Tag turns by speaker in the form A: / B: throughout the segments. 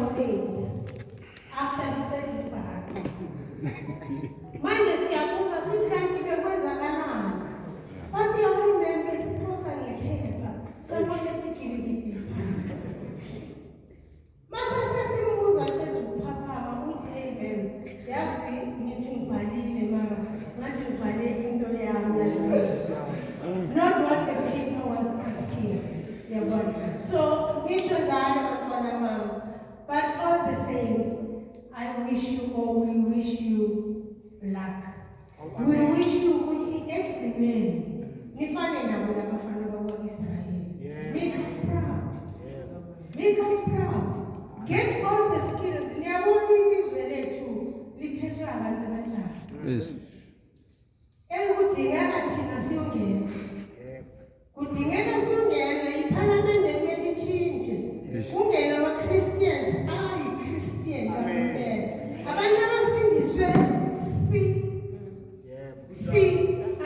A: of faith after the third part. Manje siyabuza sithi kanti bekwenzakalani. Bathi hayi meme sixoxa ngephepha. Sabona tikilibiti phansi. Mase sesimbuza third papa uthi hey meme yazi ngithi ngibhalile mara ngathi ngibhale into yami yazi. Not what the paper was asking. Yeah, but so ngisho njalo bantwana mama. But all the same, I wish you or we wish you luck. We wish you ukuthi ekugcineni nifane nabo labafana bakwa-Israyeli. Make us proud. Make us proud. Get all the skills. Niyabona ilizwe lethu liphethwe abantu abanjani.
B: Yes.
A: Kudingeka thina siyongena. Kudingeka siyongena iParliament kumele ichinje. Kungena ama-Christians abayi-Christian kampela. Abantu abasindiswe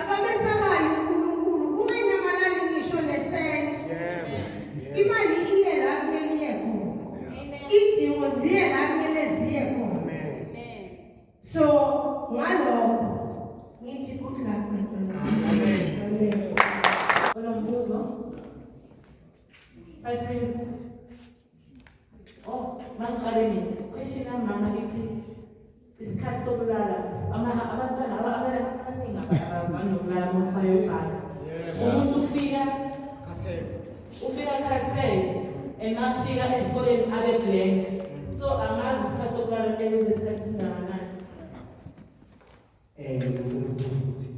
A: abamesabayo uNkulunkulu kunganyamalali ngisho nesenti. Imali iye la kumele iye khona. Idingo ziye la kumele ziye khona. So ngalokho ngithi good luck bantwana. Amen.
C: Olombuzo. 5 minutes. Oh, mangiqaleni. Question mama lithi isikhathi sokulala. Abantwana abaningi abazwani nokulala uma bayobhala. Umuntu ufika khathele emafika esikoleni abe blank. So angazi isikhathi sokulala lelo isikhathi singakanani.
D: Ngicela ukuthi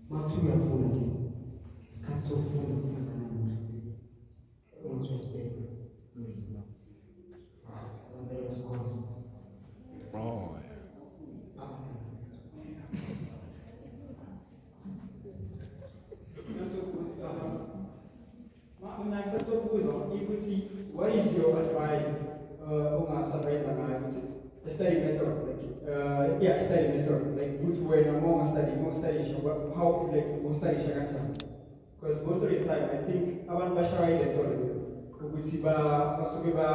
D: mathi uyafuna nje isikhathi sokufunda singakanani once wasibheka
E: what is your advice a study method, a study method, like which way more study, how like study shakanta. Because most of the time I think abantu bashaya electoral ukuthi basuke ba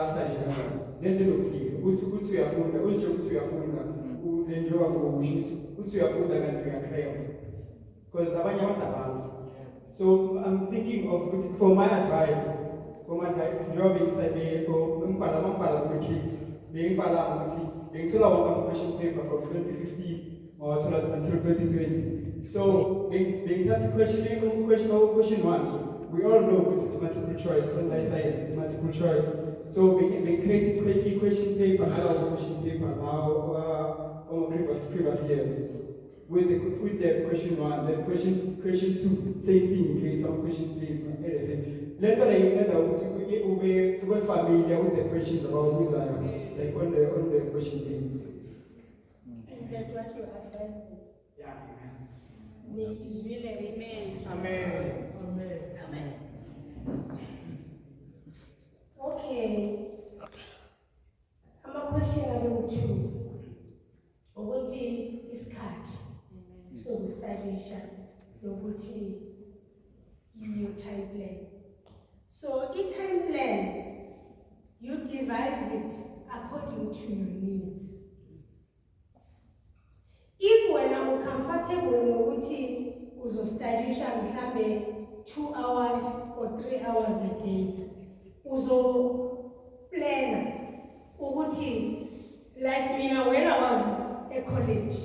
E: study shakanta. Then they look free. Ukuthi uyafunda, usho ukuthi uyafunda, ulendiwa ngokusho ukuthi uyafunda kanti uyakrema. Because abanye abantu abazi. So I'm thinking of for my advice. You're being studied for being a question paper from 2015 or until 2020. So being question one, we all know it's multiple choice, online science it's multiple choice. So being creating question paper, another question paper now previous years. With the question one, then question two, same thing, okay, some question paper, anything. Later we're familiar with the questions about who's like on the question paper.
A: Is that what you advise?
E: Yeah.
A: Amen.
E: Amen.
C: Amen.
A: Okay. I'm a question about two. Ukuthi isikhathi sokustudisha nokuthi your time plan. So i-time plan, you devise it according to your needs. If when I'm comfortable nokuthi uzostudisha mhlambe 2 hours or 3 hours a day, plan ukuthi like mina when I was at college,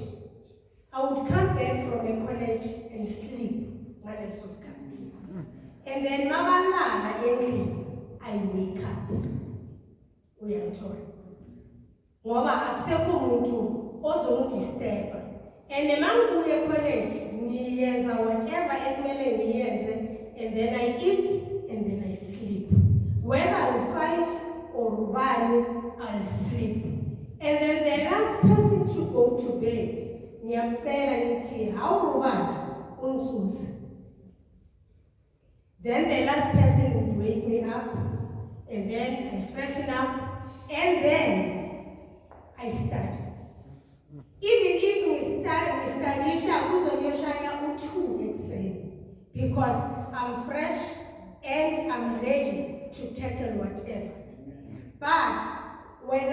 A: I would come back from a college and sleep ngaleso sikhathi. And then mabalala endlini, I wake up. Uyangithola. Ngoba akusekho umuntu ozongidisturb. And mangibuye college, ngiyenza whatever ekumele ngiyenze, and then I eat and then I sleep. Whether I'm 5 or 1, I'll sleep. And then the last person to go to bed, ngiyamcela ngithi awurubani uNtsusi. Then the last person would wake me up, and then I freshen up, and then I start. Even if we studisha kuzoyoshaya u2 ekuseni, because I'm fresh and I'm ready to to tackle whatever. But when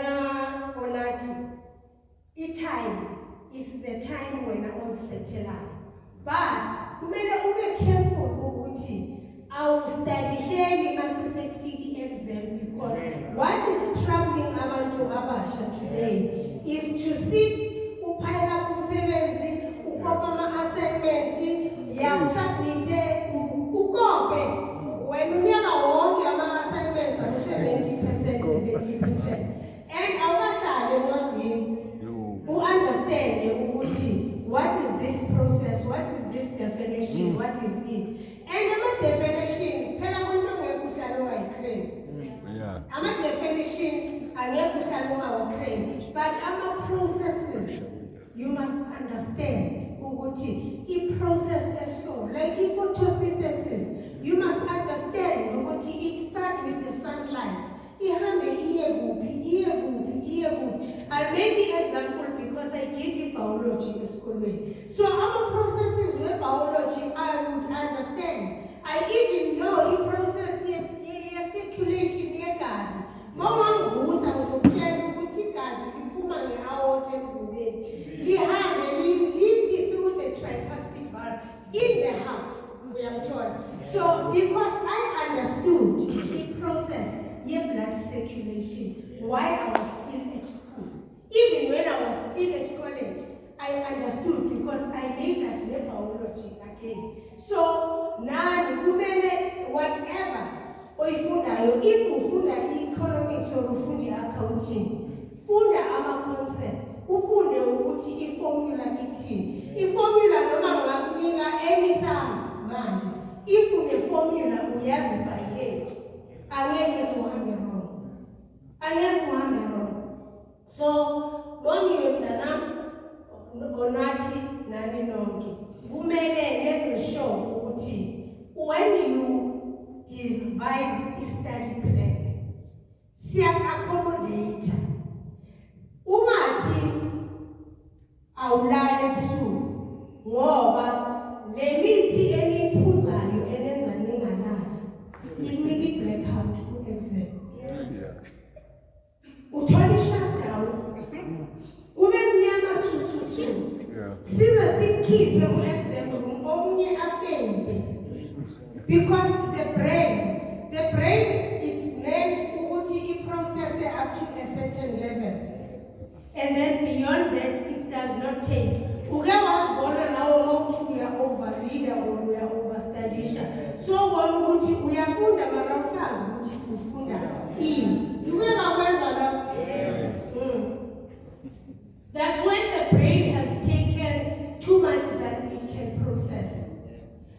A: time is the time when I was settled. But kumele ube careful ukuthi awustadisheli masesekufika exam, because what is troubling abantu abasha today is to sit upile up umsebenzi ukopa ama-assignment yawusubmite ukope wena unyaka wonke ama-assignments awu-70%, 70%, and awukahlale encwadini u-understande ukuthi what is this process, what is this definition, what is it, and ama-definition phela kwento angeke uhlale ungayi-crane. Ama-definition angeke uhlale ungawa-crane, but ama-processes you must understand ukuthi i-process eso, like i-photosynthesis, you must understand ukuthi it starts with the sunlight. Ihambe iye kuphi. I'll make the example because I did biology esikolweni. So ama-processes we-biology I would understand. I even know i-process ye-circulation yegazi. Mawungivusa uzokutshela ukuthi igazi liphuma nge-aorta emzimbeni. Lihambe lithi through the tricuspid valve in the heart. So because I understood the process blood circulation while I was still at school. Even when I was still at college, I understood because I majored in biology again. So now whatever if ufunda economics or ufunda accounting, funda ama-concepts, ufunde ukuthi i-formula ithini. I-formula noma ngakunika any sum manje, if une-formula uyazi by head, angeke kuhambe wrong. So bongiwe mntanami onathi nani nonke kumele lenze sure ukuthi when you devise a study plan siya-accommodate. Ungathi awulale ebusuku ngoba le mithi eniyiphuzayo enenza ningalali ikunika i-blackout ku-exam. Uthola i-shutdown kube mnyama thuthu size sikukhiphe ku-exam room omunye afende, because the brain is meant ukuthi i-process up to a certain level, and then beyond that it does not take. Uke wazibona nawo mawuthi uya-overreader or uya-overstudisha, so ubona ukuthi uyafunda mara usazi ukuthi ufunda ini. Uke bakwenza lokho? That's when the brain has taken too much than it can process.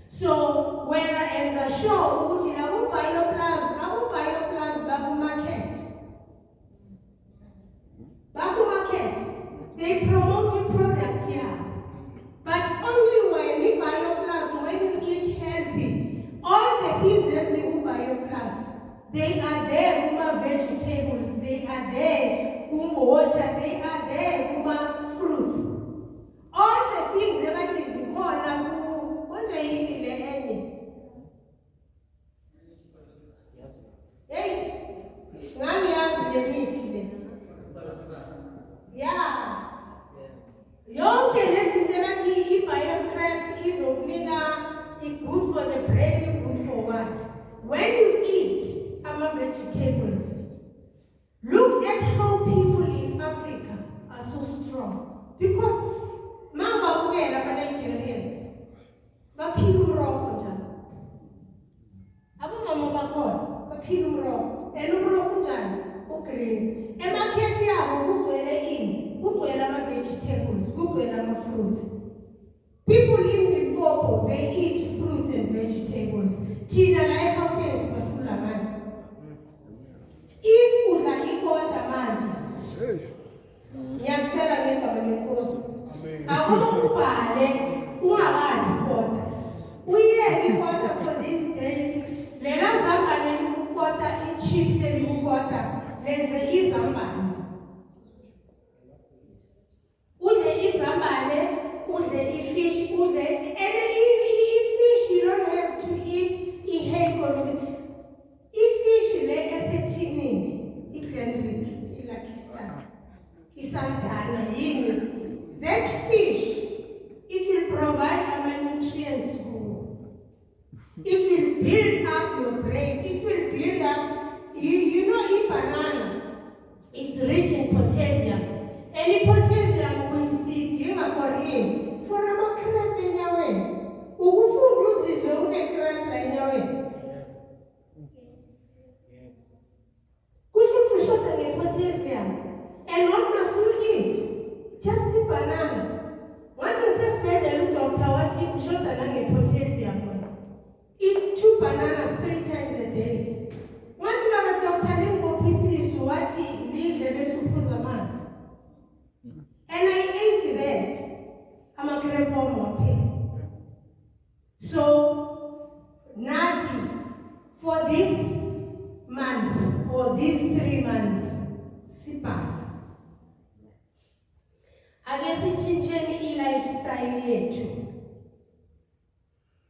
A: So when I enza sure ukuthi labo bioplus baku-market, they promote your product here. But only when you bioplus, when you eat healthy, all the things as you bioplus, they are there, vegetables, they are there, water, they are there, fruits. All the things that is called, what are you in the end? Hey, Nani has the meat. Yeah. Young listen to biostrap is opening us, it's good for the brain, it's good for what? When you eat vegetables, look at how people in Africa are so strong. Because Mamba Bugela are Nigerian. Bapilum rock njani. Abu mama bakho, bapilum rock. Elumro njani? Green. Emakhethi yabo kugcwele ini? Kugcwele ama-vegetables, kugcwele ama-fruits. People in Limpopo, they eat fruits and vegetables. Thina la eGauteng sibahlula ngani? If udla ikota manje, ngiyakutshela ngegama lenkosi, akubhale ungakadli ikota. Uyiyeke ikota for these days. Lela zambane likukota, i-chips elikukota, lenze izambane. Udle izambane, udle ifish, udle, and i-fish you don't have to eat iheko. Ifish that fish, it will provide nutrients for you. It will build up your brain. It will build up, you know, a banana, it's rich in potassium. Any potassium which is for him, for a cramp in your way. Food uses your own cramp in your way. To shorten the potassium. And what must you eat? Just the banana. What you say, spend a little doctor, what you shorten the potassium. Eat 2 bananas 3 times a day. What you are a doctor, limbo pieces to what he leaves the best suppose a month. And I ate that. I'm a cripple more pain. So, Nati, for this month or these 3 months, sipa. I guess it's changing lifestyle here too.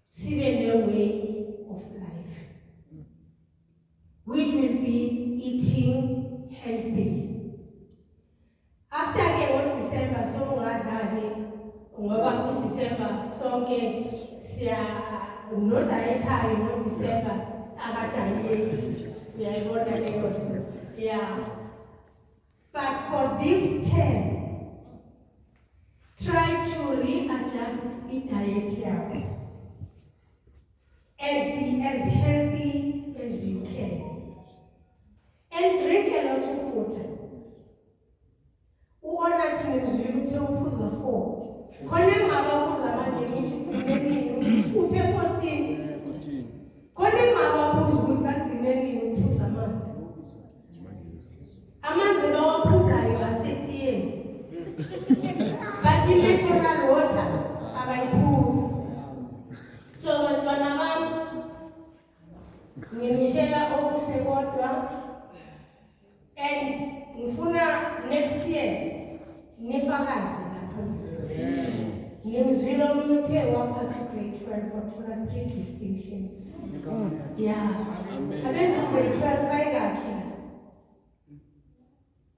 A: See the way of life, which will be eating healthily. After again on December, so December, so no diet time on December, I diet. Yeah. But for this 10, try to readjust the diet here and be as healthy as you can. And drink a lot of water. Uona tinimzulu te upuza 4. Kone mababuza manje ngithi uthe 14. Kone mababuza ukuthi bagcine nini uphuza amanzi. Amanzi bawaphuzayo asetiyeni. But natural water abayiphuzi. So bantwana bami nginishela okuhle kodwa and ngifuna next year nifakaze lapha. Ngimzwile umuntu uthe waphasa grade 12 wathola 3 distinctions. Yeah. Abenza grade 12 bayingakhi la?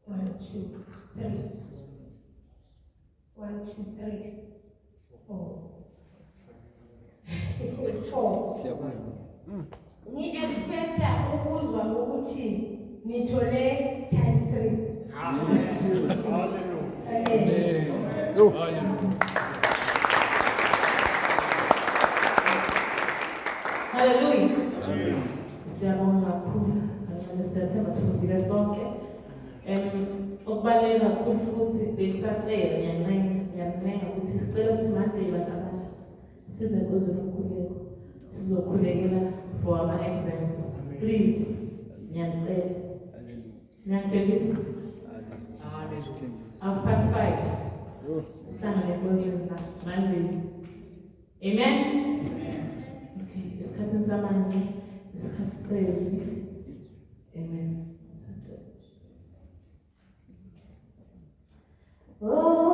A: 1, 2, 3. 1, 2, 3, 4. 4. Ni-expecta ukuzwa ukuthi nithole times 3.
C: Hallelujah. Siyabonga kakhulu. Siyathemba sifundile sonke. Okubaluleke kakhulu futhi bekusacela ngiyancenga ukuthi sicela ukuthi Monday bantu abasha size kuze nomkhuleko sizokhulekela for our exams. Please, ngiyanicela. Ngiyathembisa. 5:30. Sihlangane enkosini Monday. Amen. Okay, isikhathi samanje, isikhathi sezwi. Amen.
B: Oh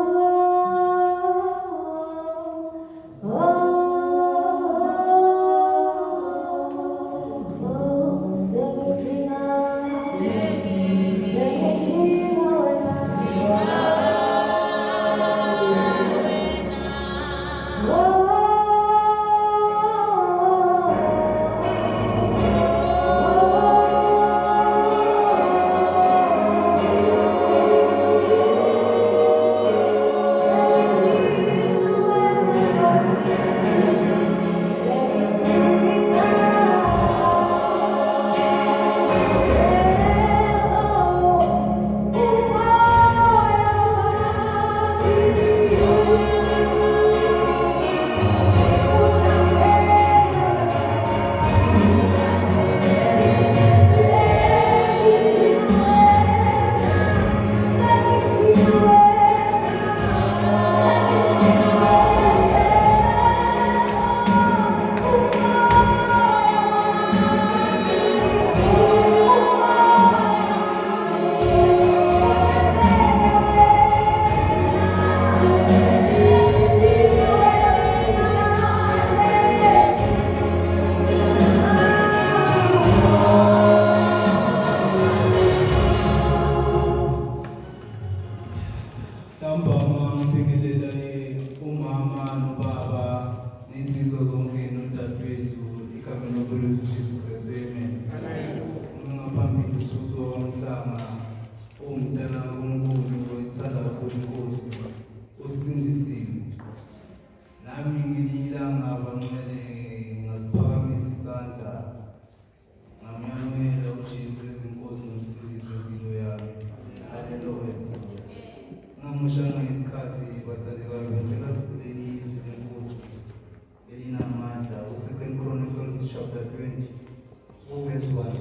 D: one.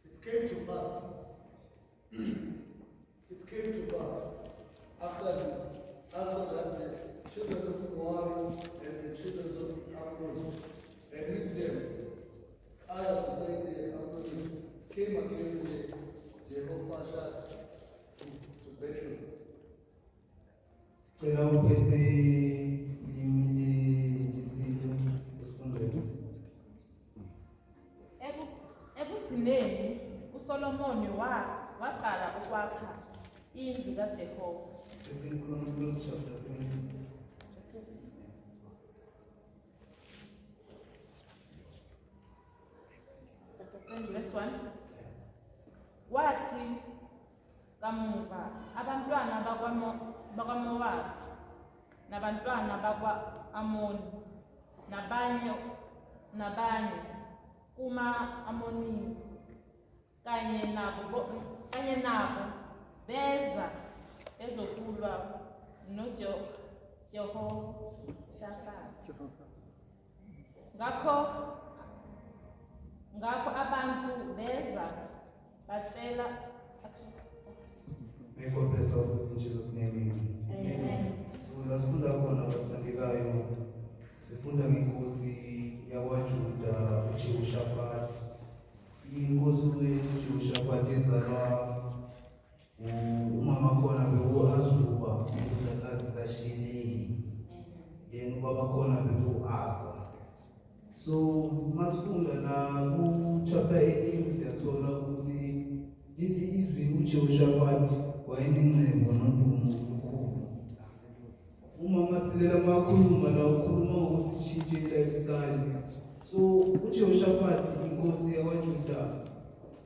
B: It came to pass. It came to pass after this, also that the children of Moab and the children of Ammon, and with them, I have said the Ammon came against Jehoshaphat to Bethel.
D: Cela uphethe ilimi lesintu esifundweni.
C: Ekugcineni uSolomoni waqala ukwakha indlu kaJehova.
D: 2 Chronicles chapter 20.
C: Verse 1. Wathi kamuva abantwana bakwaMowabi nabantwana bakwa-Amoni nabanye kuma-Amoni kanye nabo beza bezokulwa noJehoshaphat. Ngakho abantu beza batshela.
D: May God bless our food in Jesus' name.
C: Amen.
D: So lasifunda khona bathandekayo, sifunda ngenkosi yakwaJuda uJehoshaphat. Inkosi uJehoshaphat izalwa umama khona beku-Azuba indodakazi kaShilehi, then ubaba khona beku-Asa. So masifunda la ku-chapter 18 siyathola ukuthi lithi izwi uJehoshaphat wayenengcebo nodumo olukhulu. Uma Masilela makhuluma la ukhuluma ukuthi sishintshe i-lifestyle. So uJehoshaphat inkosi yakwaJuda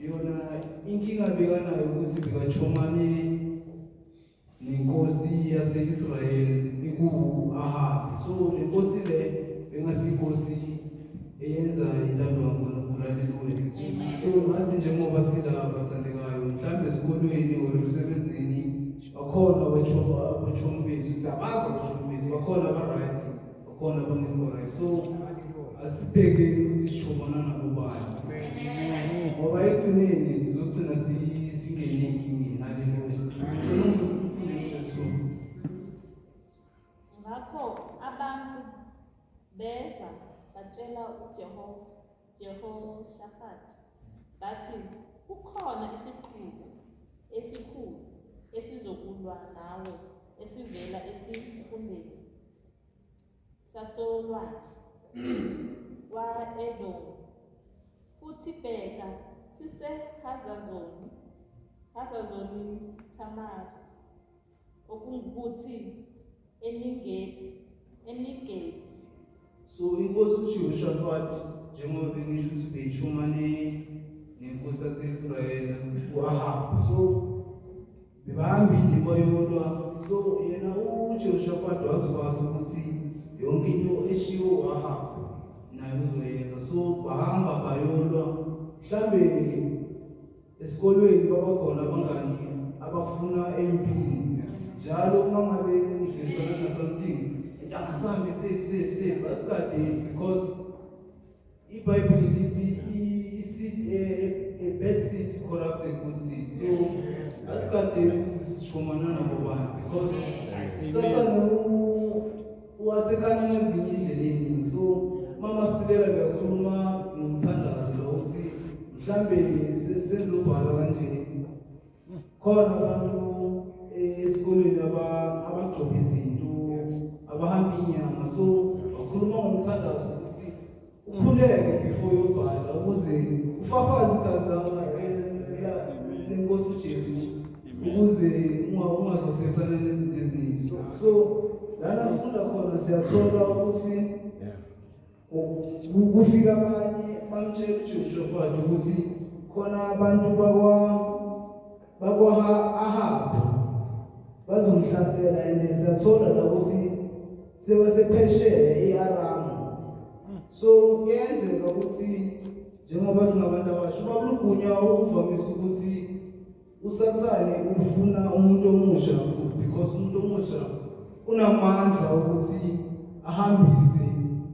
D: yona inkinga bekanayo ukuthi bekachomane nenkosi yase-Israyeli iku-Ahabi. So le nkosi le bengasinkosi eyenza intando kaNkulunkulu. Haleluya. So ngathi njengoba sila bathandekayo mhlambe esikolweni or emsebenzini bakhona abachomi bethu, siyabazi abachomi bethu, bakhona aba-right, bakhona abangekho right. So asibhekeni ukuthi sichomana nabo bani, ngoba ekugcineni sizogcina singene enkingeni. Haleluya. Ngicela ufunde verse 2.
C: Ngakho abantu beza batshela Jehoshaphat bathi kukhona esikhulu esizokulwa nawe esivela esifundeni sasolwandle wa-Edomu, futhi bheka sise-Hazazoni Tamari, okungukuthi Enigedi.
D: So inkosi uJehoshaphat njengoba bengisho ukuthi beyichumane nenkosi yase-Israyeli u-Ahabi. So bebahambile bayolwa. So yena uJehoshaphat wazifasa ukuthi yonke into eshiwo u-Ahabi naye uzoyenza. So bahamba bayolwa. Mhlambe esikolweni babakhona abangani abafuna empini njalo uma ngabe nifisana na something angasambe save asikade, because iBhayibheli lithi a bad seed corrupts a good seed. So asikade ukuthi sishomana nabo bani, because sasa uwathekana ngezinye indlela eningi. So Mam Masilela beyakhuluma nomthandazo lo ukuthi mhlambe sezobhala kanje khona abantu esikolweni abagcoba izinto abahamba inyanga. So bakhuluma ngomthandazo ukuthi ukhuleke before yobhala ukuze ufafaze igazi lenkosi uJesu ukuze ungazofesana nezinto eziningi. So lana sifunda khona siyathola ukuthi kufika abanye bamtshela uJehoshaphat ukuthi khona abantu bakwa-Ahabi bazomhlasela, and siyathola la ukuthi sebasephesheya e-Aramu. So kuyenzeka ukuthi njengoba singabantu abasha ubaba uLugunya uvamise ukuthi usathane ufuna umuntu omusha because umuntu omusha unamandla ukuthi ahambise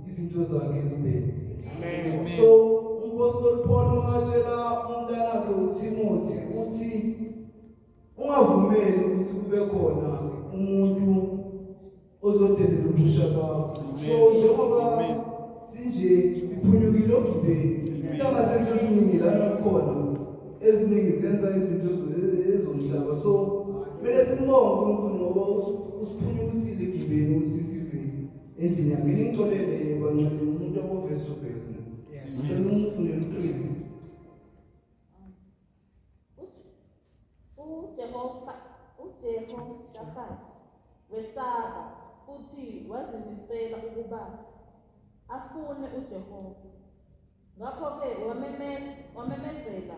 D: izinto zakhe ezibhede. So umpostoli Paul wakatshela umntanakhe uTimothy uthi ungavumeli ukuthi kube khona umuntu ozodelela ubusha bakho. So njengoba sinje siphunyukile ogibeni into abasenze eziningi lana sikhona eziningi senza izinto ezomhlaba. So kumele simbonge uNkulunkulu ngoba usiphunyukisile egibeni ukuthi size endlini yakhe. Ngicela bancane umuntu abovesi ubhesi. Ngicela ungifundele uqhibi.
C: uJehoshafati wesaba futhi wazimisela ukuba afune uJehova. Ngakho-ke wamemezela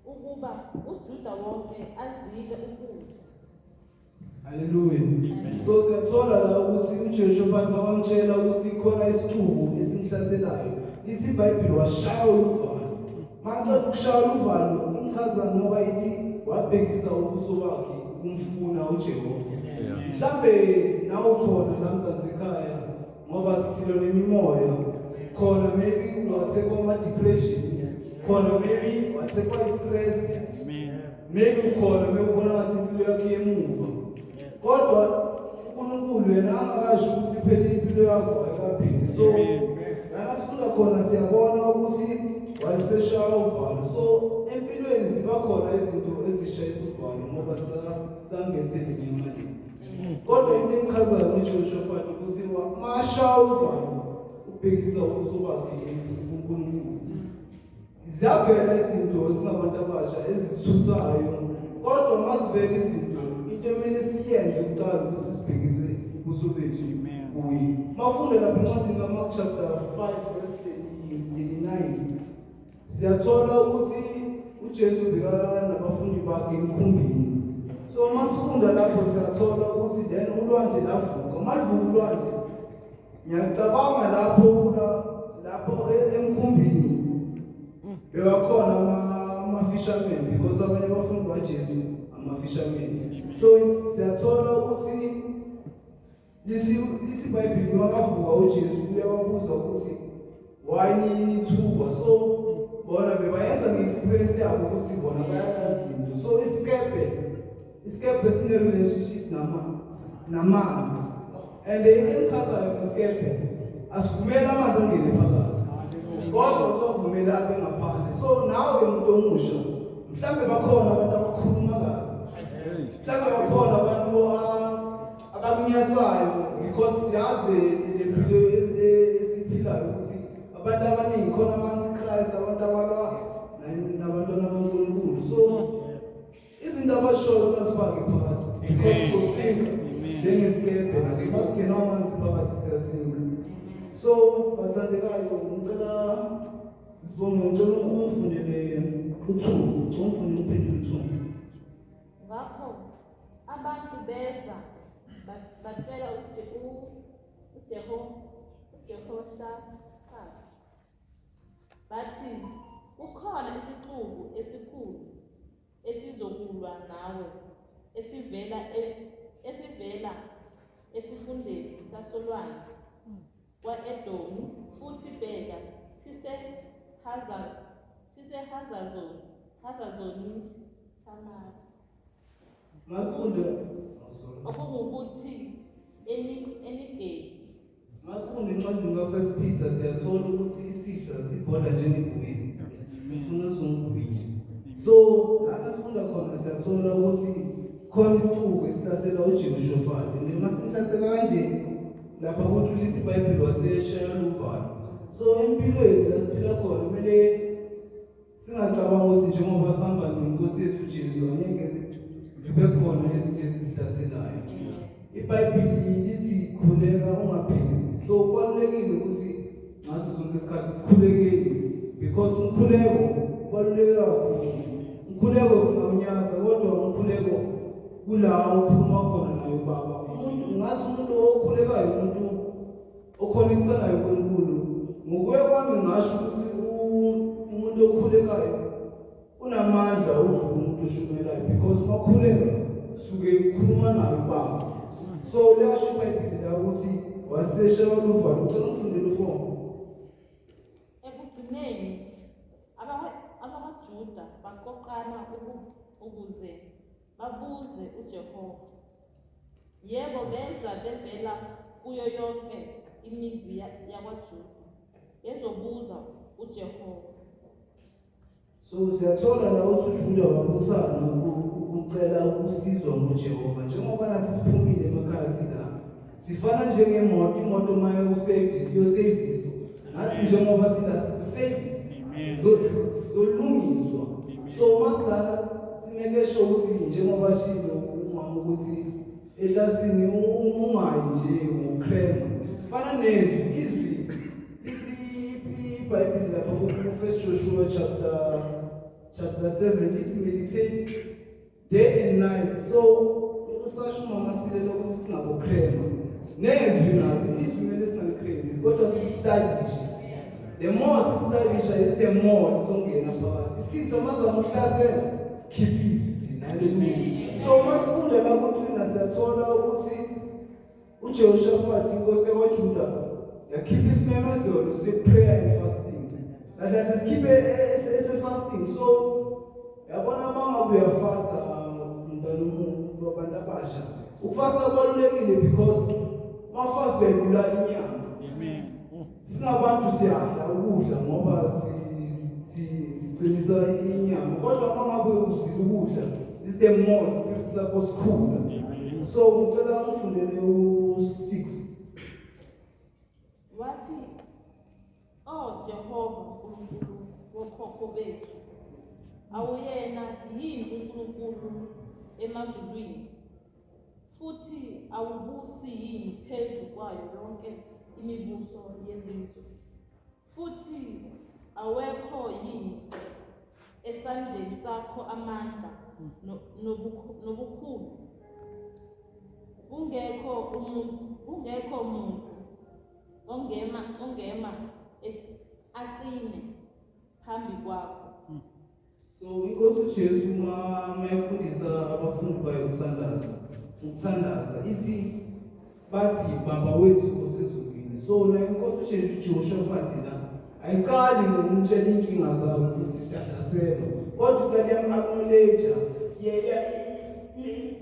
C: ukuba uJuda wonke azile ukudla.
D: Hallelujah. So siyathola la ukuthi uJehoshafati mawamtshela ukuthi khona isicubu esimhlaselayo. Lithi iBhayibheli washaya uvalo. Maqeda ukushaya uvalo ichazana ngoba ithi wabhekisa ubuso bakhe kumfuna uJehova. Mhlambe nawe khona la mntasekhaya ngoba silo nemimoya khona maybe wathekwa ama depression, khona maybe wathekwa stress, maybe ukhona mewubona ngathi impilo yakhe yemuva. Kodwa uNkulunkulu yena angakasho ukuthi phela impilo yakho ayikapheli. So la sifunda khona siyabona ukuthi wayeseshaya uvalo. So empilweni ziba khona izinto ezishayisa uvalo ngoba sangethele ngemali. Kodwa into echazayo uJehoshafati ukuthi mashaya uvalo ubhekisa ubuso bakhe kuNkulunkulu. Zavela izinto singabantu abasha ezisithusayo, kodwa masivela izinto into emele siyenze kuqala ukuthi sibhekise ubuso bethu kuye. Mafunda lapha encwadini kaMark chapter 5 verse 39 siyathola ukuthi uJesu ubeka nabafundi bakhe emkhumbini. So masifunda lapho siyathola ukuthi then ulwandle lavuka. Malivuka ulwandle ngiyacabanga lapho emkhumbini bewakhona ama-fishermen because abanye abafundi baJesu ama-fishermen. So siyathola ukuthi lithi iBhayibheli makavuka uJesu uyababuza ukuthi why nithuka. So bona bebayenza nge-experience yabo ukuthi bona bayayazi into. So isikepe sine-relationship namanzi. And into echazayo ngesikepe asivumeli amanzi angene phakathi, kodwa siwavumela abe ngaphandle. So nawe umuntu omusha mhlambe bakhona abantu abakhuluma kabi, mhlambe bakhona abantu abakunyatsayo because siyazi le mpilo esiphilayo ukuthi abantu abaningi khona ama-antichrist, abantu abalwa nabantwana bakaNkulunkulu. So izinto abashoyo singasifaki phakathi because sosinga njengesikebhe naso masingena amanzi phakathi siyasinga. So bathandekayo ngicela sisibonge, ngicela ungifundele uThuso, ungifundele uphindile uThuso.
C: Ngakho abantu beza batshela uJehoshafati bathi kukhona isixuku esikhulu esizokulwa nawe esivela esifundeni sasolwandle kwa-Edomi, futhi bheka sisehazazoni Tamari
D: Masifunde
C: okungukuthi Enigedi.
D: Masifunde encwadini kaFirst Peter siyathola ukuthi isitha sibhodla njengebhubesi, sifuna songubili. So lana sifunda khona siyathola ukuthi khona isicubu esihlasela uJehoshafati. And masimhlasela kanje lapha kuthi lithi iBhayibheli waseshaya uvalo. So empilweni la siphila khona kumele singacabanga ukuthi njengoba sihamba nenkosi yethu uJesu angeke zibe khona izinto ezisihlaselayo. iBhayibheli lithi khuleka ungaphezi. So kubalulekile ukuthi ngaso sonke isikhathi sikhulekeni because umkhuleko kubaluleke kakhulu. Umkhuleko singawunyatha kodwa umkhuleko kula ukhuluma khona naye uBaba. Umuntu ngathi umuntu okhulekayo umuntu okhonekisana naye uNkulunkulu. Ngokuya kwami ngasho ukuthi umuntu okhulekayo unamandla udlula umuntu oshumelayo because makhuleka suke ukhuluma naye ubaba. So liyasho iBhayibheli la ukuthi wasesha waluvalo ucela umfundele ufomo.
C: Ekugcineni abamaJuda baqoqana ukuze babuze uJehova. Yebo beza bevela kuyo yonke imizi yakwaJuda bezobuza uJehova.
D: So siyathola la uthi uJuda wabuthana ukucela ukusizwa nguJehova njengoba nathi siphumile emakhaya sila. Sifana njengemoto, imoto maye uservice yo-service. Nathi njengoba sila siku-service sizolungiswa. So masidala simeke sure ukuthi njengoba shilo umama ukuthi eklasini ungayi nje ngokrema. Fana nezwi izwi lithi iBhayibheli lapha ku-First Joshua chapter 7 lithi meditate day and night. So usasho Mam Masilela ukuthi singabokrema. Nezwi nalo izwi mele singakrema kodwa sistudish. The more sistudish is the more sizongena phakathi. Sitho mazama ukuhlasela sikhipha izwi thina. Hallelujah. So masifunda la kuTrina siyathola ukuthi uJehoshaphat inkosi yakwaJuda yakhipha isimemezelo se-prayer and fasting. Lahle sikhiphe ese-fasting. So yabona mangabe uyafasta mntana wabantu abasha. Ukufasta kubalulekile because mafast uyayibulala inyama. Amen. Singabantu siyadla ukudla ngoba siqinisa inyama. Kodwa mangabe usidla ukudla is the more spirit sakho sikhula. So ngicela ungifundele u6.
C: Wathi Jehova uNkulunkulu wokhokho bethu awuyena yini uNkulunkulu emazulwini futhi awubusi yini phezu kwayo yonke imibuso yezizwe futhi awekho yini esandleni sakho amandla nobukhulu ungekho umuntu ongema aqine phambi kwakho.
D: So inkosi uJesu mayefundisa abafundi bayo ukuthandaza ithi bathi baba wethu osezulwini. So la inkosi uJehoshaphat la ayiqali ngokumtshela inkinga zakhe ukuthi siyahlasela kodwa uqale yam-acknowledge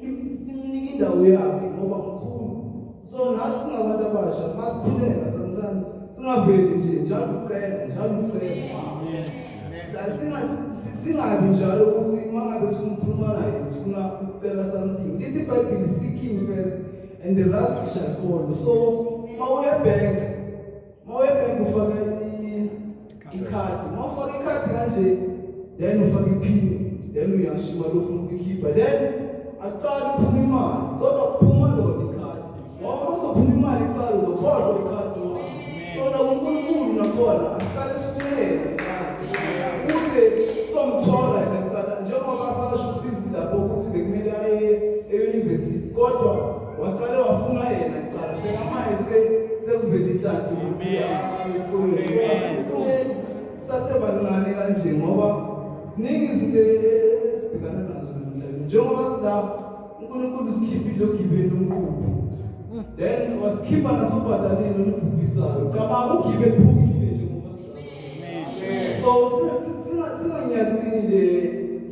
D: imnika indawo yakhe ngoba mkhulu. So nathi singabantu abasha masikhuleka sometimes singaveli nje njalo ucela. Singabi njalo ukuthi mangabe sikhuluma naye sifuna ukucela something. Lithi iBhayibheli seek him first and the rest shall follow. So mawuye bank ufaka ikhadi. Mawufaka ikhadi kanje then ufaka iphini then uyasho imali ofuna ukuyikhipha then aqala uphuma imali kodwa kuphuma lona ikhadi. Ngoba uzophuma imali icala uzokhohlwa ikhadi wakho. So la uNkulunkulu nakhona asiqale sifunele ukuze somthola yena njengoba sasho usizi lapho ukuthi bekumele aye e-university kodwa waqale wafuna yena kuqala bheka manje sekuvela inhlanhla ukuthi esikolweni. So asifuneni sasebancane kanje ngoba ziningi izinto esibhekana nazo namhlanje njengoba sila uNkulunkulu sikhiphile ogibeni lomkhulu then wasikhipha nasobhadaneni olubhubhisayo. Cabanga ugibe ephukile njengoba sila. So singanyathini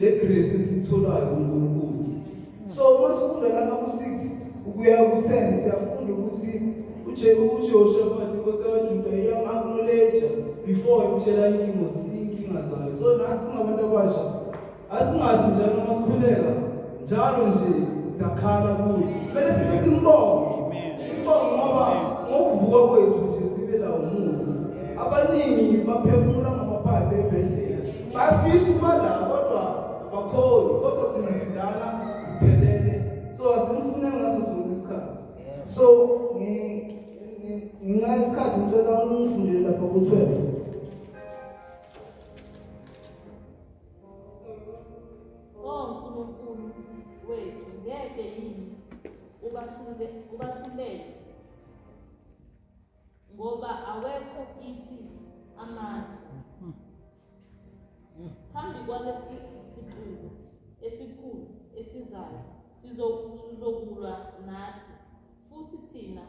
D: le grace esitholayo kuNkulunkulu. So masifunda lana ku6 ukuya ku10 siyafunda ukuthi uJehoshaphat inkosi yaJuda iyam-acknowledge before imtshela inkinga zayo. So nathi singabantu abasha asingathi njalo masikhuleka njalo nje siyakhala kuye. Kumele sibe simbonge ngoba ngokuvuka kwethu nje sibe la umusa. Abaningi baphefumula ngamaphaphu ebhedlela bafisa ukuba la kodwa abakhoni kodwa thina sidala siphelele. So asimfune ngaso sonke isikhathi. So nginca isikhathi ngicela ungifundele lapha ku12.
C: Nkulunkulu wethu ngeke yini ubahlulele ngoba awekho kithi amandla Phambi kwalesi siqubu esikhulu esizayo sizokulwa nathi futhi thina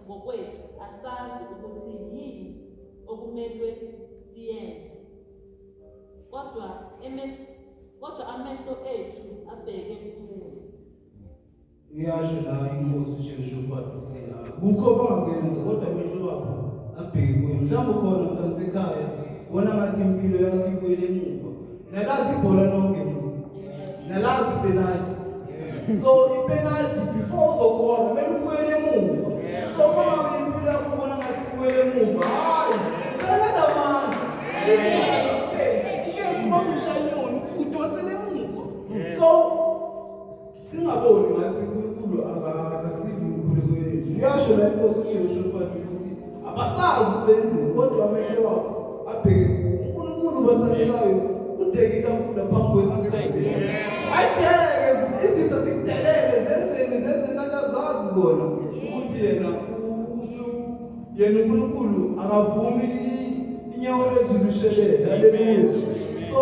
C: ngokwethu asazi ukuthi yini okumelwe siyenze, kodwa amehlo ethu abheke kuwe.
D: Iyasho la inkosi uJehoshafati uthi kukho bangakwenza kodwa amehlo wabo abheke kuye. Mhlawumbe khona mntasekhaya bona ngathi impilo yakho ibuyele emuva. Nalazi ibhola lonke musi. Nalazi penalty. So ipenalty before uzokhola kumele ubuyele emuva. So uma ngabe impilo yakho ubona ngathi ibuyele emuva, hayi selada manje. Uma ushayini udotsele emuva. So singaboni ngathi uNkulunkulu akasivi inkhuleko yethu. Uyasho la inkosi uJehoshafati ukuthi abasazi benzeni kodwa amehlo wabo abheke kuwo. uNkulunkulu bathandekayo udeke itafula phambi kwezitha zethu. Ayideke izitha zikudelele zenze kade azazi zona ukuthi yena uNkulunkulu akavumi inyawo lezulu lishelele. Haleluya. So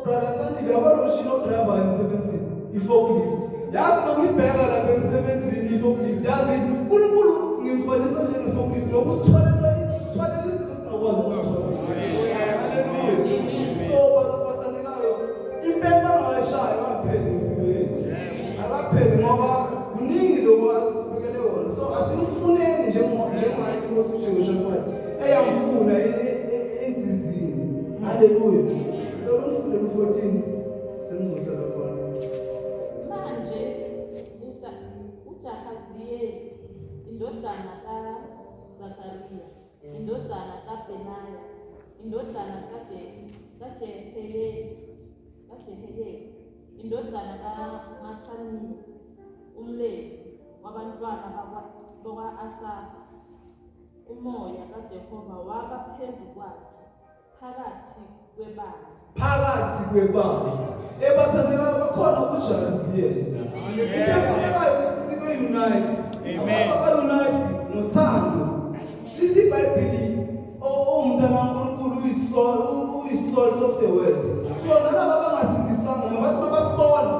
D: brother Sandy, uyabona umshini odriver emsebenzini i-forklift. Yazi noma ibheka lapha emsebenzini i-forklift, yazi uNkulunkulu ngimfanisa njenge-forklift ngoba usithwalela izinto esingakwazi ukuzithwala. Haleluya. So basandekayo impempe angakashayi akapheli impilo yethu. Akapheli ngoba kuningi lokho asibekele wona. So asimfuneni njengayo inkosi uJehoshafati eyamfuna ensizini. Haleluya. Ngicela umfundele u-14 sengizohlala phansi.
C: Manje uJahaziyeli indodana kaZakhariya, indodana kaBenaya, indodana kaJehiyeli, indodana kaMathaniya, umlevi wabantwana bakwa-Asafa, umoya kaJehova waba phezu kwakhe phakathi kwebandla.
D: Ebathandekayo bakhona uJahaziyeli. Into efunekayo ukuthi sibe unite. Abasaba-unite ngothando. Lithi iBhayibheli umntana kaNkulunkulu uyi-source of the world. So nalaba abangasindiswanga ngabantu abasibona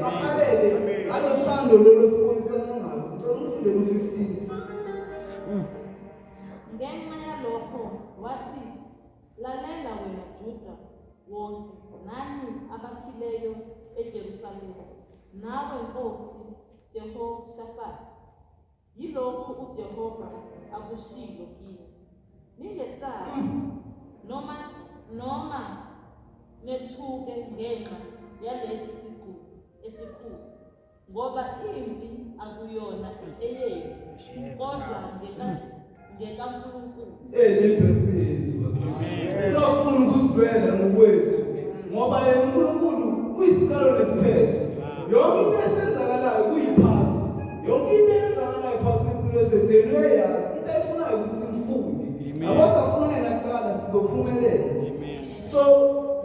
D: bahalele ngalothando lolo sibonisana ngalo. Ngicela umfundele u-15.
C: Ngenxa yalokho wathi, lalela wena Juda wonke, nani abakhileyo eJerusalema, nawe Nkosi Jehoshafati, yilokhu uJehova akushilo kini. Ningesabi noma nethuke ngenxa yalesi siqubu esikhulu, ngoba impi akuyona eyenu, kodwa ngekaNkulunkulu.
D: Lempesi yethu singafuni ukusibhela ngokwethu ngoba yena uNkulunkulu uyisiqalo nesiphetho. Yonke into esenzakalayo kuyi-past. Yonke into eyenzakalayo phakathi kwempilo zethu yena uyayazi. Into ayifunayo ukuthi simfunde. Abasafuna yena kuqala sizophumelela. So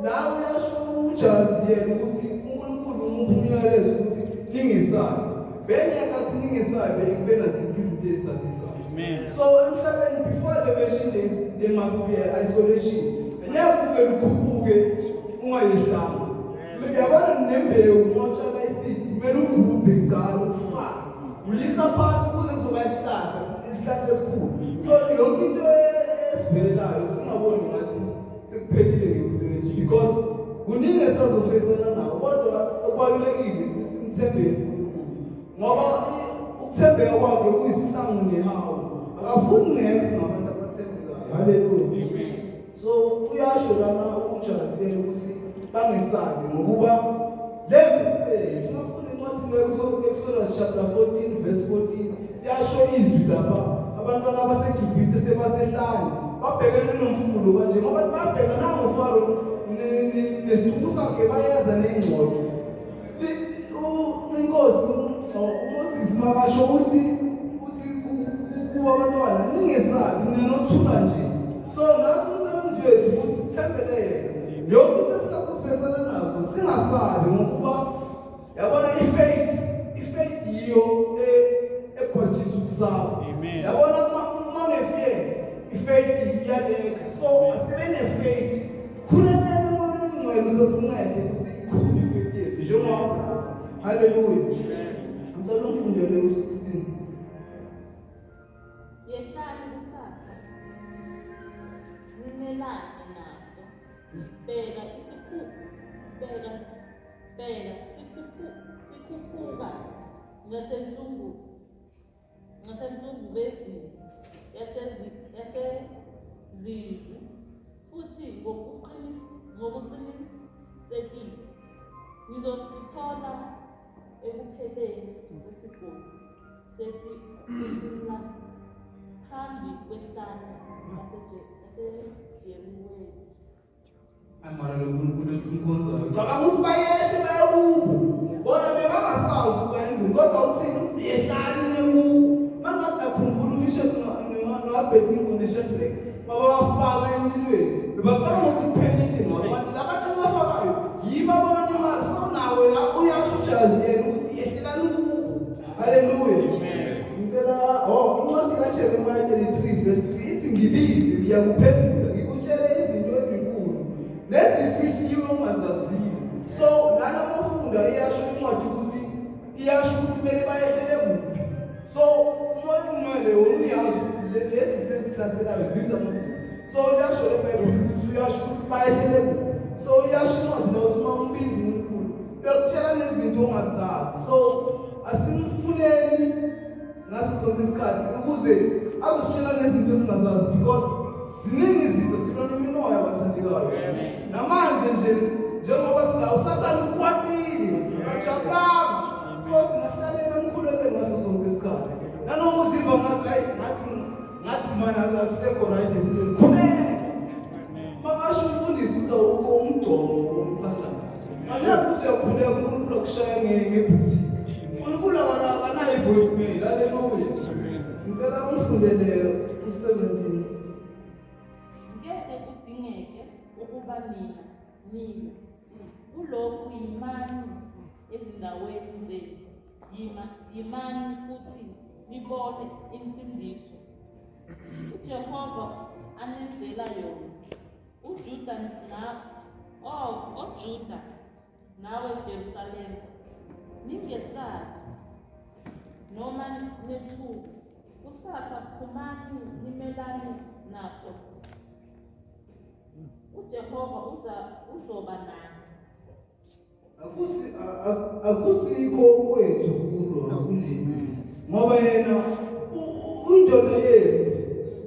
D: la uyasho uJahaziyeli ukuthi uNkulunkulu umupha umyalezo ukuthi ningesabi. Benekathi ningesabi kube naziphi izinto ezisabisayo. So emhlabeni before elevation days there must be isolation. Anyakho uvela ukhuphuke ungayehlanga. Uyabona nembewu motshala isidi kumele ugubhe kuqala ufake. Ulisa phansi kuze kuzoba isihlahla esikhulu. So yonke into esivelelayo singaboni ngathi sekuphelile ngempilo yethu because kuningi esazofezana nako kodwa okubalulekile ukuthi mthembeni uNkulunkulu ngoba ukuthembeka kwakhe kuyisihlangu nehawu. Akafuni next ngabantu abathembekayo. Haleluya. So uyasho lana uJahaziyeli ukuthi bangesabi ngokuba lemphese ungafuna incwadi Exodus chapter 14 verse 14 yasho izwi lapha abantwana abaseGibhithe sebasehlane babhekene nomfulo kanje ngoba babhekana ngoFaro nesiduku sakhe bayeza nengcobo. Inkosi uMoses makasho ukuthi abantwana ningesabi ninothula nje. So nathi umsebenzi wethu ukuthi sithembele yena. Yonke into esizofezana nazo singasabi ngokuba yabona i-faith yiyo egwajisa ukusaba. Yabona uma une-fear i-faith iyaleka. So So asibene-faith sikhulekele umoya ongcwele ukuthi asincede ukuthi ikhule i-faith yethu njengo-Abraham. Hallelujah. Ngicela ungifundele u-16.
C: Yehlani kusasa, nimelane naso. Bheka sikhuphuka ngasensungu bezini yasezizi, futhi ngokuqinisekile ngizosithola ekupheleni kwesigodi sesikhula phambi kwehlane laseJeruweli.
D: Amara lonkulunkulu esimkhonzayo cabanga ukuthi bayehle baye kubo bona bebangasazi ukuthi bayenzeni kodwa uthini yehlani kubo manje ngakhumbula umishek no-Abednego ne-Shadrach babafaka emlilweni bebacanga ukuthi kuphelile ngabo kanti labantu abafakayo yibo abona imali so nawe la uyasho ujazi yena ukuthi yehlelani kubo. Haleluya. Ngicela incwadi kaJeremiya 33:3 ithi ngibize ngiyakuphendula ngikutshele izinto ezinkulu nezifihliwe ongazaziyo. So lana mafunda iyasho incwadi ukuthi kumele bayehlele kuphi. So umoya ongcwele uyazi lezi sesihlaselayo ziza ngokuthi. So uyasho leBhayibheli ukuthi uyasho ukuthi bayehlele kuphi. So uyasho incwadi la ukuthi uma umbiza uNkulunkulu uyakutshela lezinto ongazazi. So asimfuneni ngaso sonke isikhathi ukuze azositshela nezinto esingazazi because ziningi izinto sibona imimoya abathandekayo. Namanje njengoba sila usathane ukwatile akajabulanga so thina sihlalela umkhulekelo ngaso sonke isikhathi nanoma uziva ngathi mana akusekho right empilweni khuleka makasho umfundisi uthi awukho umgcomo womthandazo angeke uthi uyakhuleka uNkulunkulu akushaya ngebhuthi uNkulunkulu akanayo i-voicemail. Haleluya. Ngicela ungifundele u-17.
C: Ngeke kudingeke ukuba nina kulokhu yimani ezindaweni zenu, yimani futhi nibone insindiso uJehova anenzela yona. uJuda nawe Jerusalema, ningesabi noma nethuka. Kusasa phumani nimelane naso. uJehova uzoba nani.
D: Akusikho kwethu kulwa kuleli ngoba yena uyindoda yenu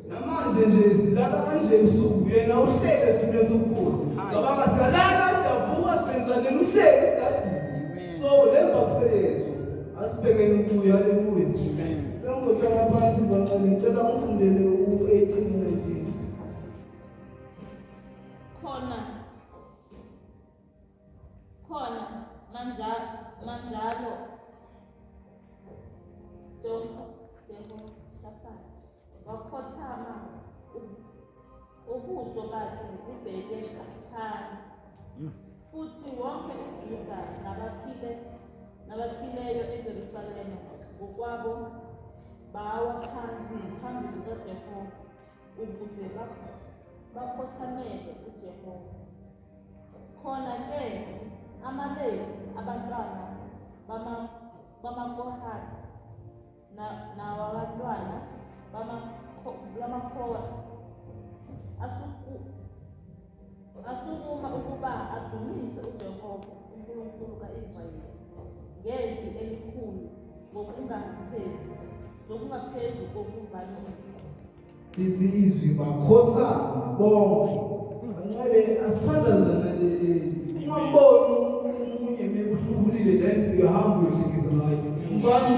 D: namanje nje silala kanje ebusuku yena uhlele esitulweni sobukhosi cabanga siyalala siyavuka senza nini uhlele esidadini. So lemba kusethu asibhekeni kuyo. Haleluya. Sengizohlala phansi bancane ngicela ungifundele u-18 no-19.
C: khona manjalo Jehoshaphat wakhothama, ubuso bakhe bubheke phansi, futhi wonke uJuda nabakhileyo eJerusalema ngokwabo bawa phansi phambi kukaJehova ukuze bakhothamele uJehova. Khona-ke amaLevi, abantwana bamaKohathi nawabantwana bamaKhora asukuma ukuba adumise uJehova uNkulunkulu ka-Israyeli ngezwi elikhulu ngokungaphezu kokuvamile.
D: Izwi bakhothama bonke bancane asithandazana ungamboni umunye mebuhlubulile then uyahamba uyohlekisa ngayo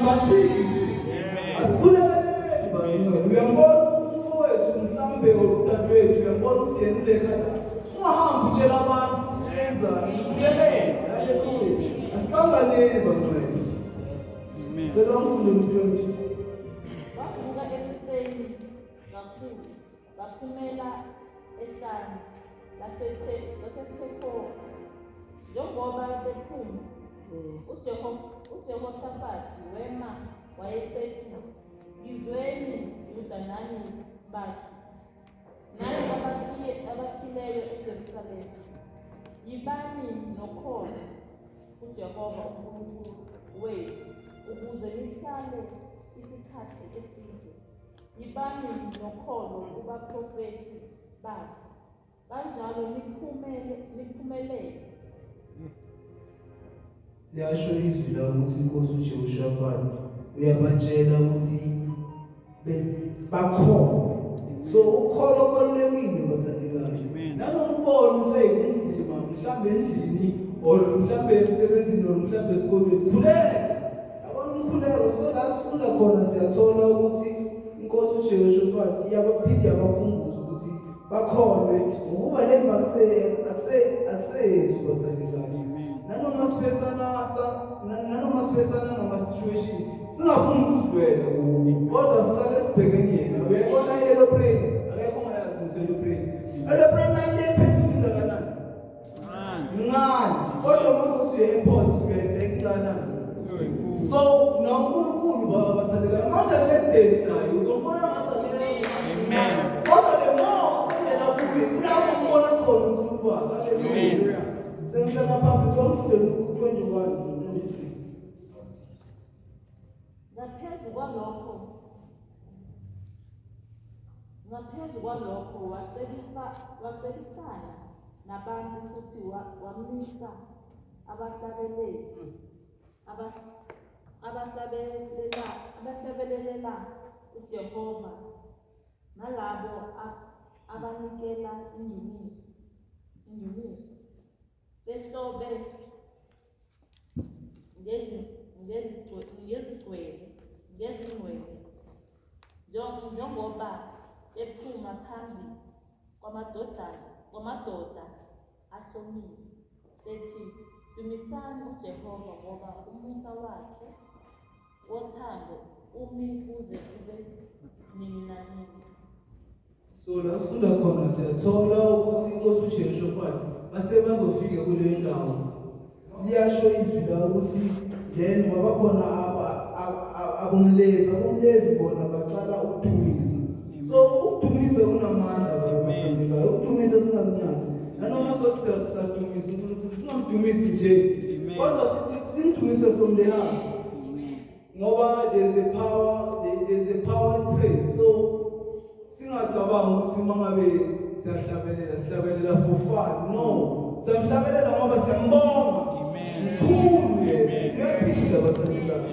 D: mbathize asikhulekele bancane uyambona umfowethu mhlambe udadewethu uyambona ukuthi yena ulekhaya ungahamba utshela abantu ukuthi yenzani ukhulekele. Haleluya. Asibambaneni bancane. Ngicela ungifundele u-20.
C: Bavuka ekuseni kakhulu baphumela ehlane laseThekowa. Njengoba bephuma, uJehoshafathi wema wayesethi, ngizweni Juda nani bakhe. Naye abakhileyo eJerusalema, yibani nokholo kuJehova uNkulunkulu wethu ukuze nihlale isikhathi eside. Yibani nokholo kubaprofethi bakhe, kanjalo niphumelele.
D: Liyasho izwi la ukuthi inkosi uJehoshafati uyabatshela ukuthi bakhona. So ukholo kubalulekile bathandekayo. Nanombono ukuthi kunzima mhlambe endlini or mhlambe emsebenzini or mhlambe esikolweni, khuleka. Yabona ukukhuleka, so la sifunda khona siyathola ukuthi inkosi uJehoshafati iyabaphinde yabakhumbuza ukuthi bakhonwe ngokuba lemba akusethu bathandekayo. Nanoma sifesana nama-situation singafuni ukuzilwela kuwo, kodwa siqale sibhekene yena. Uyayibona i-aeroplane, akekho ongayazi nise-aeroplane. I-aeroplane mayile phezulu ingakanani? Incane. Kodwa masothi uye-airport uyayibheka ingakanani? So noNkulunkulu baba bathandekayo, manje ledeni naye uzombona ngathi amen. Kodwa le more usondela kuye kula uzombona khona uNkulunkulu wakhe. Haleluya. Sengihlala phansi xa ufundela u-21 no-23.
C: Ngaphezu kwalokho wacelisana nabantu futhi wamisa abahlabelelela uJehova nalabo abanikela indumiso behlobe ngezingcwele njengoba ephuma phambi kwamadoda ahlomile bethi, dumisani uJehova ngoba umusa wakhe wothando umi kuze kube nini nanini.
D: So la sifunda khona siyathola ukuthi inkosi uJehoshafati base bazofika kuleyo ndawo. Liyasho izwi la ukuthi then kwaba khona abomlevi bona baqala ukudumisa. So ukudumisa kunamandla bathandekayo, ukudumisa singakunyathi. Nanoma sothi sadumisa uNkulunkulu singamdumisi nje, kodwa simdumise from the heart. Ngoba there's a power in praise. So singacabanga ukuthi mangabe siyahlabelela for fun. No, siyamhlabelela ngoba siyambonga. Mkhulu yena, uyaphila bathandekayo.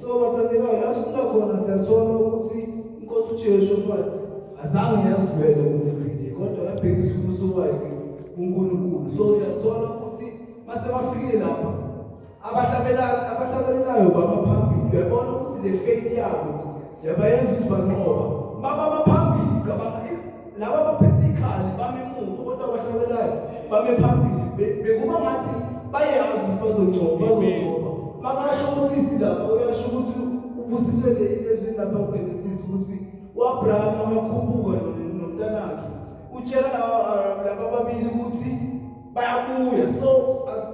D: So bathandekayo, la sifunda khona siyathola ukuthi inkosi uJehoshafati azange yazivela kule mpilo, kodwa yabhekisa ubuso wakhe kuNkulunkulu. So siyathola ukuthi mase bafikile lapha abahlabelelayo bamaphambili, uyabona ukuthi le faith yabo yabayenza ukuthi banqoba. Baba baphambili cabanga laba baphethe ikhali bame emuva, kodwa abahlabelayo bame phambili. Bekuba ngathi bayazi bazogcoba. Makasho usisi lapha uyasho ukuthi ubusiswe lezwi lapha uGenesis ukuthi uAbraham akakhuphuka nomntanakhe utshela laba babili ukuthi bayabuya. So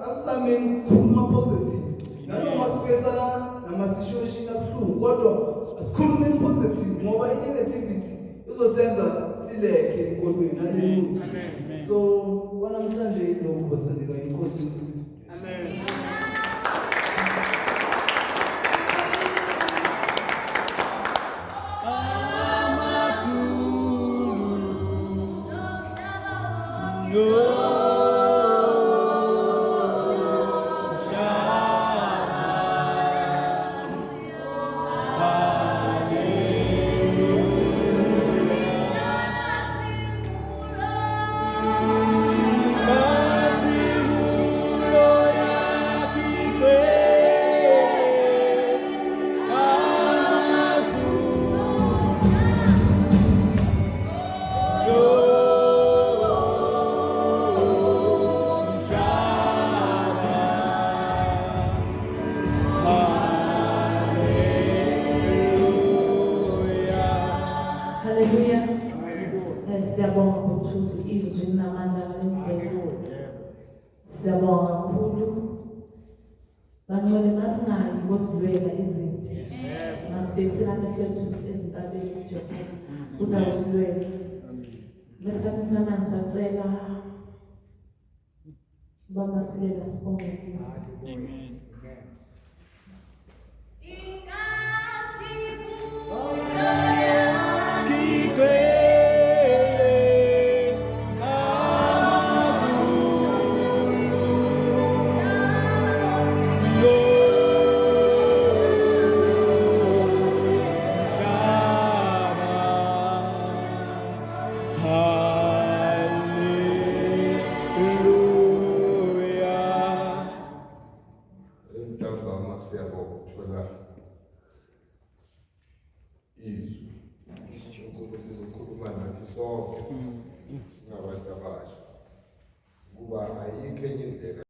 D: asisameni ukukhuluma positive, nanoma sifesana nama-situation abuhlungu, kodwa asikhulume positive ngoba i-negativity izosenza sileke enkolweni. Haleluya. So wanamhlanje ilokhu bathandekayo, inkosi inkosisi. Amen.
C: Siyabonga Thuso izwi namandla ngendlela. Siyabonga kakhulu. Bangcwele masingayi ngosilwela izinto. Masibekisela amehlo ethu ezintabeni uJehova uzasilwela. Ngesikhathi samanje sacela Mam Masilela sibonge Thuso.
F: Amen.
G: Ntambama siyabonga ukuthola izwi ukukhuluma nathi sonke singabantu abasha kuba ayikho enye indlela